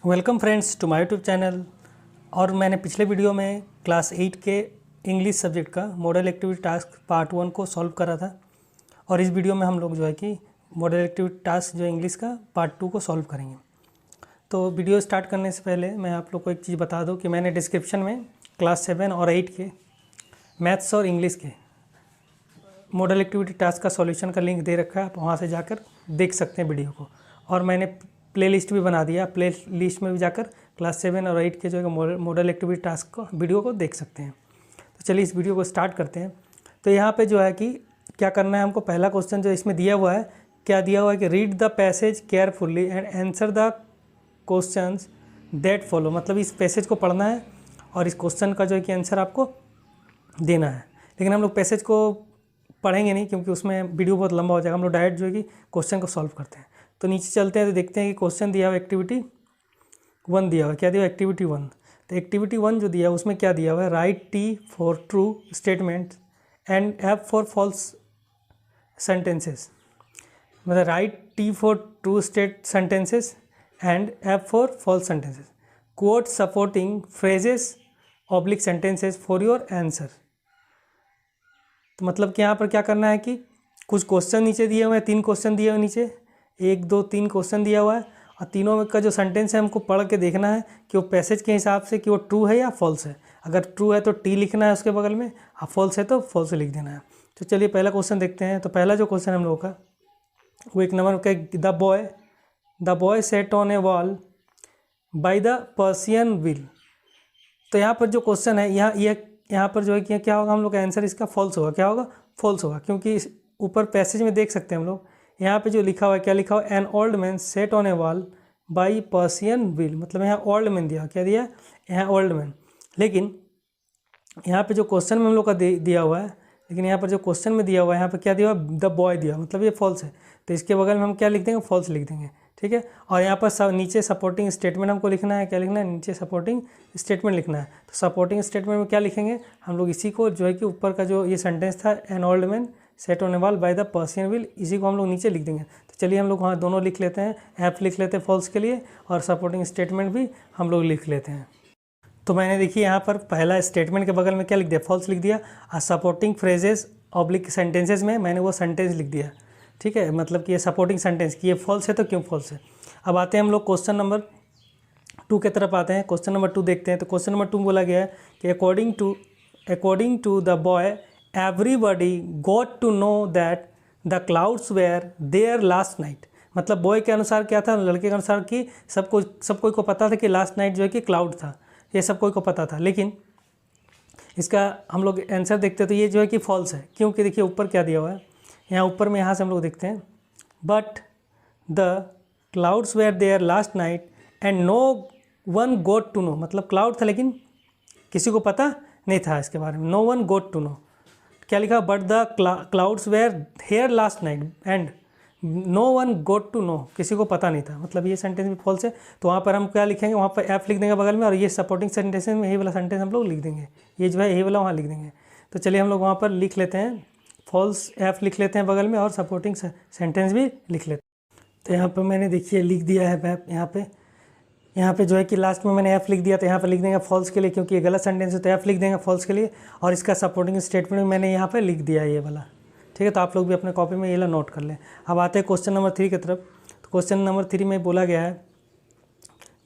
Welcome friends to my YouTube channel. और मैंने पिछले वीडियो में क्लास 8 के इंग्लिश सब्जेक्ट का मॉडल एक्टिविटी टास्क पार्ट 1 को सॉल्व करा था। और इस वीडियो में हम लोग जो है कि मॉडल एक्टिविटी टास्क जो इंग्लिश का पार्ट 2 को सॉल्व करेंगे। तो वीडियो स्टार्ट करने से पहले मैं आप लोग को एक चीज़ बता दूं कि मैंने डिस्क्रिप्शन में क्लास 7 और 8 के मैथ्स और इंग्लिश के मॉडल एक्टिविटी टास्क का सॉल्यूशन का लिंक दे रखा है, आप वहाँ से जाकर देख सकते हैं वीडियो को। और मैंने प्लेलिस्ट भी बना दिया, प्लेलिस्ट में भी जाकर क्लास 7 और 8 के जो है मॉडल एक्टिविटी टास्क को वीडियो को देख सकते हैं। तो चलिए इस वीडियो को स्टार्ट करते हैं। तो यहाँ पे जो है कि क्या करना है हमको, पहला क्वेश्चन जो इसमें दिया हुआ है, क्या दिया हुआ है कि read the passage carefully and answer the questions that follow. मतलब इस पैसेज को पढ़ना है और इस क्वेश्चन का जो है कि आंसर आपको देना है। लेकिन हम लोग पैसेज को पढ़ेंगे नहीं क्योंकि उसमें वीडियो बहुत लंबा हो जाएगा। हम लोग डायरेक्ट जो है कि क्वेश्चन को सॉल्व करते हैं। तो नीचे चलते हैं तो देखते हैं कि क्वेश्चन दिया हुआ एक्टिविटी 1 दिया हुआ है। क्या दिया हुआ एक्टिविटी 1? तो एक्टिविटी 1 जो दिया है उसमें क्या दिया हुआ है, right T for true statement and F for false sentences. मतलब right T for true sentences and F for false sentences. Quote supporting phrases oblique sentences for your answer. तो मतलब कि यहाँ पर क्या करना है कि कुछ क्वेश्चन नीचे दिए हुए हैं, 3 क्वेश्चन दिए हुए नीचे, 1 2 3 क्वेश्चन दिया हुआ है। और तीनों का जो सेंटेंस है हमको पढ़ के देखना है कि वो पैसेज के हिसाब से कि वो ट्रू है या फॉल्स है। अगर ट्रू है तो टी लिखना है उसके बगल में, और फॉल्स है तो फॉल्स लिख देना है। तो चलिए पहला क्वेश्चन देखते हैं। तो पहला जो क्वेश्चन हम लोगों का वो 1 नंबर का, the boy set on A wall by the Persian will. तो यहाँ पर जो क्वेश्चन है यहाँ पर जो है कि क्या होगा, हम लोग का आंसर इसका फॉल्स होगा। क्या होगा? फॉल्स होगा, क्योंकि इस ऊपर पैसेज में देख सकते हैं हम लोग, यहाँ पे जो लिखा हुआ है, क्या लिखा हुआ है, an old man set on A wall by Persian will. मतलब यहाँ ओल्ड मैन दिया, क्या दिया यहाँ ओल्ड मैन। लेकिन यहाँ पे जो क्वेश्चन में हम लोग का दिया हुआ है, लेकिन यहाँ पर जो क्वेश्चन में दिया हुआ है यहाँ पर क्या दिया हुआ है, द बॉय दिया, मतलब ये फॉल्स है। तो इसके बगल में हम क्या लिख देंगे, फॉल्स लिख देंगे। ठीक है। और यहाँ पर नीचे सपोर्टिंग स्टेटमेंट हमको लिखना है। क्या लिखना है? नीचे सपोर्टिंग स्टेटमेंट लिखना है। तो सपोर्टिंग स्टेटमेंट में क्या लिखेंगे हम लोग, इसी को जो है कि ऊपर का जो ये सेंटेंस था, an old man set on A wall by the Persian will, इसी को हम लोग नीचे लिख देंगे। तो चलिए हम लोग वहाँ दोनों लिख लेते हैं, ऐप लिख लेते हैं फॉल्स के लिए, और सपोर्टिंग स्टेटमेंट भी हम लोग लिख लेते हैं। तो मैंने देखिए यहाँ पर पहला स्टेटमेंट के बगल में क्या लिख दिया, फॉल्स लिख दिया। और सपोर्टिंग फ्रेजेस ऑब्लिक सेंटेंसेस में मैंने वो सेंटेंस लिख दिया। ठीक है, मतलब कि ये सपोर्टिंग सेंटेंस कि ये फॉल्स है तो क्यों फॉल्स है। अब आते हैं हम लोग क्वेश्चन नंबर 2 के तरफ आते हैं। क्वेश्चन नंबर 2 देखते हैं। तो क्वेश्चन नंबर 2 में बोला गया है कि according to the boy everybody got to know that the clouds were there last night. मतलब बॉय के अनुसार क्या था, लड़के के अनुसार कि सब कोई को पता था कि लास्ट नाइट जो है कि क्लाउड था, ये सब कोई को पता था। लेकिन इसका हम लोग आंसर देखते हैं तो ये जो है कि फॉल्स है, क्योंकि देखिए ऊपर क्या दिया हुआ है, यहाँ ऊपर में यहाँ से हम लोग देखते हैं, but the clouds were there last night and no one got to know. मतलब क्लाउड था लेकिन किसी को पता नहीं था इसके बारे में, no one got to know. क्या लिखा, but the clouds were here last night and no one got to know, किसी को पता नहीं था। मतलब ये सेंटेंस भी फॉल्स है। तो वहाँ पर हम क्या लिखेंगे, वहाँ पर एफ लिख देंगे बगल में, और ये सपोर्टिंग सेंटेंस में यही वाला सेंटेंस हम लोग लिख देंगे, ये जो है यही वाला वहाँ लिख देंगे। तो चलिए हम लोग वहाँ पर लिख लेते हैं, फॉल्स एफ लिख लेते हैं बगल में, और सपोर्टिंग सेंटेंस भी लिख लेते हैं। तो यहाँ पर मैंने देखिए लिख दिया है यहाँ पे जो है कि लास्ट में मैंने एफ लिख दिया। तो यहाँ पर लिख देंगे फॉल्स के लिए, क्योंकि ये गलत सेंटेंस है तो एफ लिख देंगे फॉल्स के लिए। और इसका सपोर्टिंग स्टेटमेंट मैंने यहाँ पर लिख दिया है ये वाला। ठीक है, तो आप लोग भी अपने कॉपी में ये नोट कर लें। अब आते हैं क्वेश्चन नंबर 3 की तरफ। तो क्वेश्चन नंबर 3 में बोला गया है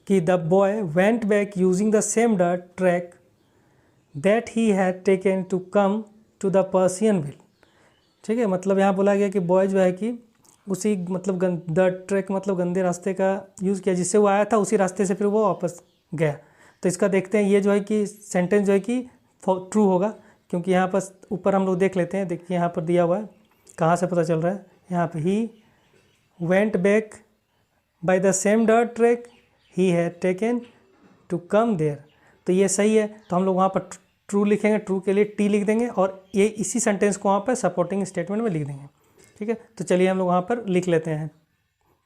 कि the boy went back using the same track that he had taken to come to the Persian wheel. ठीक है, मतलब यहाँ बोला गया कि बॉय जो है कि उसी मतलब द ट्रैक मतलब गंदे रास्ते का यूज़ किया, जिससे वो आया था उसी रास्ते से फिर वो वापस गया। तो इसका देखते हैं, ये जो है कि सेंटेंस जो है कि ट्रू होगा, क्योंकि यहाँ पर ऊपर हम लोग देख लेते हैं। देखिए यहाँ पर दिया हुआ है, कहाँ से पता चल रहा है, यहाँ पे he went back by the same track he had taken to come there. तो ये सही है, तो हम लोग वहाँ पर ट्रू लिखेंगे, ट्रू के लिए टी लिख देंगे, और ये इसी सेंटेंस को वहाँ पर सपोर्टिंग स्टेटमेंट में लिख देंगे। ठीक है, तो चलिए हम लोग वहाँ पर लिख लेते हैं,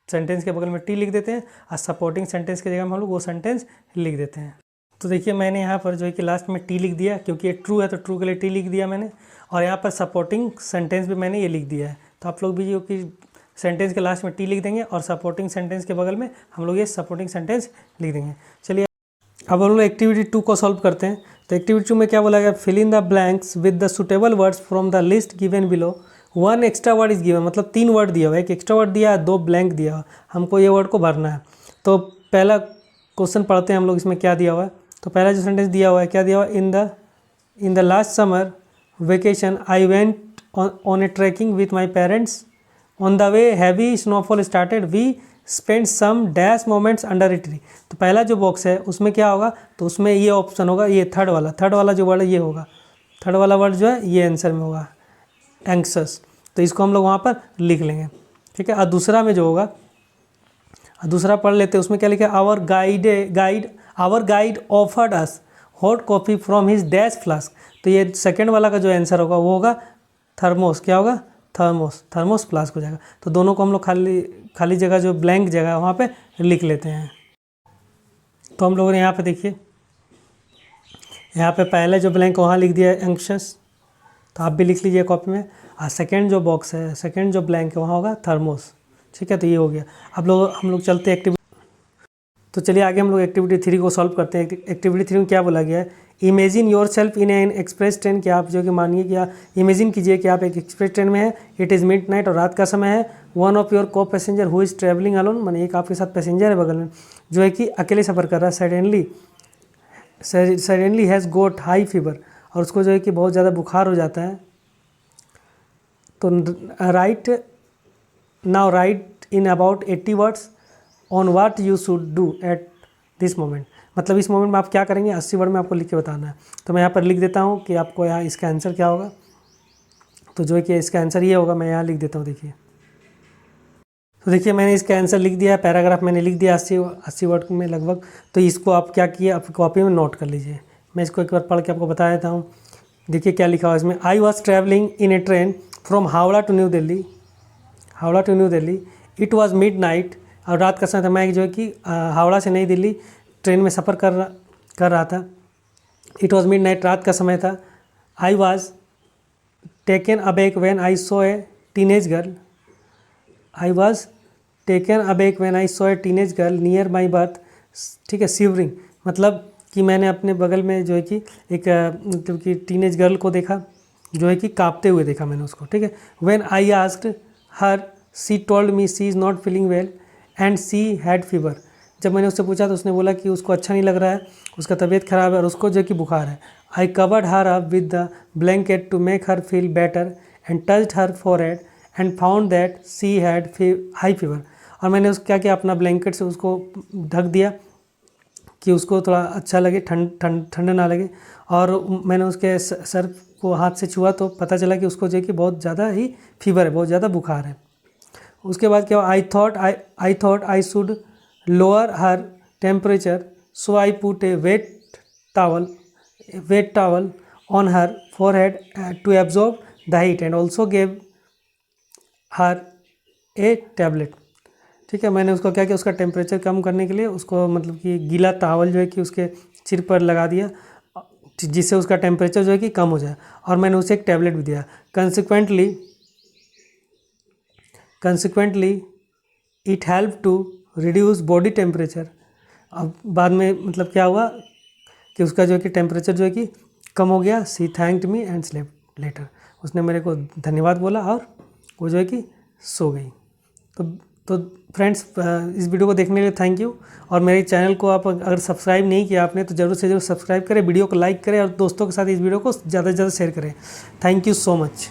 सेंटेंस के बगल में टी लिख देते हैं, और सपोर्टिंग सेंटेंस की जगह में हम लोग वो सेंटेंस लिख देते हैं। तो देखिए मैंने यहाँ पर जो है कि लास्ट में टी लिख दिया, क्योंकि ये ट्रू है तो ट्रू के लिए टी लिख दिया मैंने, और यहाँ पर सपोर्टिंग सेंटेंस भी मैंने ये लिख दिया है। तो आप लोग भी जो कि सेंटेंस के लास्ट में टी लिख देंगे और सपोर्टिंग सेंटेंस के बगल में हम लोग ये सपोर्टिंग सेंटेंस लिख देंगे। चलिए अब हम लोग एक्टिविटी 2 को सॉल्व करते हैं। तो एक्टिविटी 2 में क्या बोला गया, fill in the blanks with the suitable words from the list given below, 1 extra word is given, मतलब 3 वर्ड दिया हुआ है, एक एक्स्ट्रा वर्ड दिया है, 2 ब्लैंक दिया हुआ, हमको ये वर्ड को भरना है। तो पहला क्वेश्चन पढ़ते हैं हम लोग, इसमें क्या दिया हुआ है। तो पहला जो सेंटेंस दिया हुआ है, क्या दिया हुआ है, in the last summer vacation I went on a trekking with my parents, on the way heavy snowfall started, we spend some dash moments under a tree. तो पहला जो बॉक्स है उसमें क्या होगा, तो उसमें ये ऑप्शन होगा, ये थर्ड वाला जो वर्ड है ये होगा, थर्ड वाला वर्ड जो है ये आंसर में होगा, एंक्सस। तो इसको हम लोग वहाँ पर लिख लेंगे, ठीक है। और दूसरा में जो होगा, दूसरा पढ़ लेते हैं, उसमें क्या लिखा है, our guide offered us hot coffee from his dash flask. तो ये सेकेंड वाला का जो आंसर होगा वो होगा थर्मोस, क्या होगा, थर्मोस फ्लास्क हो जाएगा। तो दोनों को हम लोग खाली जगह जो ब्लैंक जगह है वहाँ पे लिख लेते हैं। तो हम लोगों ने यहाँ पे देखिए, यहाँ पे पहले जो ब्लैंक वहाँ लिख दिया है एंक्शस, तो आप भी लिख लीजिए कॉपी में। और सेकेंड जो बॉक्स है, सेकेंड जो ब्लैंक है वहाँ होगा थर्मोस, ठीक है। तो ये हो गया। अब हम लोग चलते हैं एक्टिविटी, तो चलिए आगे हम लोग एक्टिविटी 3 को सॉल्व करते हैं। एक्टिविटी 3 में क्या बोला गया है, imagine your self in an express train, कि आप जो कि मानिए कि आप इमेजिन कीजिए कि आप एक एक्सप्रेस ट्रेन में है, इट इज़ मिड नाइट और रात का समय है, वन ऑफ योर को passenger who is travelling alone, माने एक आपके साथ पैसेंजर है बगल में जो है कि अकेले सफ़र कर रहा है, suddenly has got high fever, और उसको जो है कि बहुत ज़्यादा बुखार हो जाता है। तो right in about 80 words on what you should do at this moment, मतलब इस मोमेंट में आप क्या करेंगे, 80 वर्ड में आपको लिख के बताना है। तो मैं यहाँ पर लिख देता हूँ कि आपको यहाँ इसका आंसर क्या होगा। तो जो है कि इसका आंसर ये होगा, मैं यहाँ लिख देता हूँ, देखिए। तो देखिए मैंने इसका आंसर लिख दिया, पैराग्राफ मैंने लिख दिया 80 वर्ड में लगभग। तो इसको आप क्या किए, आप कॉपी में नोट कर लीजिए। मैं इसको एक बार पढ़ के आपको बता देता हूँ। देखिए क्या लिखा हुआ इसमें, I was travelling in a train from Howrah to new Delhi, it was mid night, और रात का समय था। मैं जो है कि हावड़ा से नई दिल्ली ट्रेन में सफ़र कर रहा था। इट वॉज मिड नाइट, रात का समय था। I was taken aback when I saw a teenage girl, near my birth, ठीक है, शिवरिंग, मतलब कि मैंने अपने बगल में जो है कि एक मतलब कि टीनेज गर्ल को देखा, जो है कि कांपते हुए देखा मैंने उसको, ठीक है। When I asked her she told me she is not feeling well and she had fever, जब मैंने उससे पूछा तो उसने बोला कि उसको अच्छा नहीं लग रहा है, उसका तबीयत ख़राब है और उसको जो कि बुखार है। I covered her up with the blanket to make her feel better and touched her forehead and found that she had high fever, और मैंने क्या किया, अपना ब्लैंकेट से उसको ढक दिया कि उसको थोड़ा अच्छा लगे, ठंड ना लगे। और मैंने उसके सर को हाथ से छुआ तो पता चला कि उसको जो है कि बहुत ज़्यादा ही फीवर है, बहुत ज़्यादा बुखार है। उसके बाद क्या, I thought I should lower her temperature, so I put a wet towel on her forehead to absorb the heat and also gave her a tablet, ठीक है। मैंने उसको क्या किया, उसका टेम्परेचर कम करने के लिए उसको मतलब कि गीला टावल जो है कि उसके सिर पर लगा दिया, जिससे उसका टेम्परेचर जो है कि कम हो जाए, और मैंने उसे एक टैबलेट भी दिया। Consequently it help to reduce body temperature. अब बाद में मतलब क्या हुआ कि उसका जो है कि टेम्परेचर जो है कि कम हो गया। She thanked me and slept later, उसने मेरे को धन्यवाद बोला और वो जो है कि सो गई। तो फ्रेंड्स, इस वीडियो को देखने के लिए थैंक यू। और मेरे चैनल को आप अगर सब्सक्राइब नहीं किया आपने तो ज़रूर से ज़रूर सब्सक्राइब करें, वीडियो को लाइक करें और दोस्तों के साथ इस वीडियो को ज़्यादा से ज़्यादा शेयर करें। Thank you so much.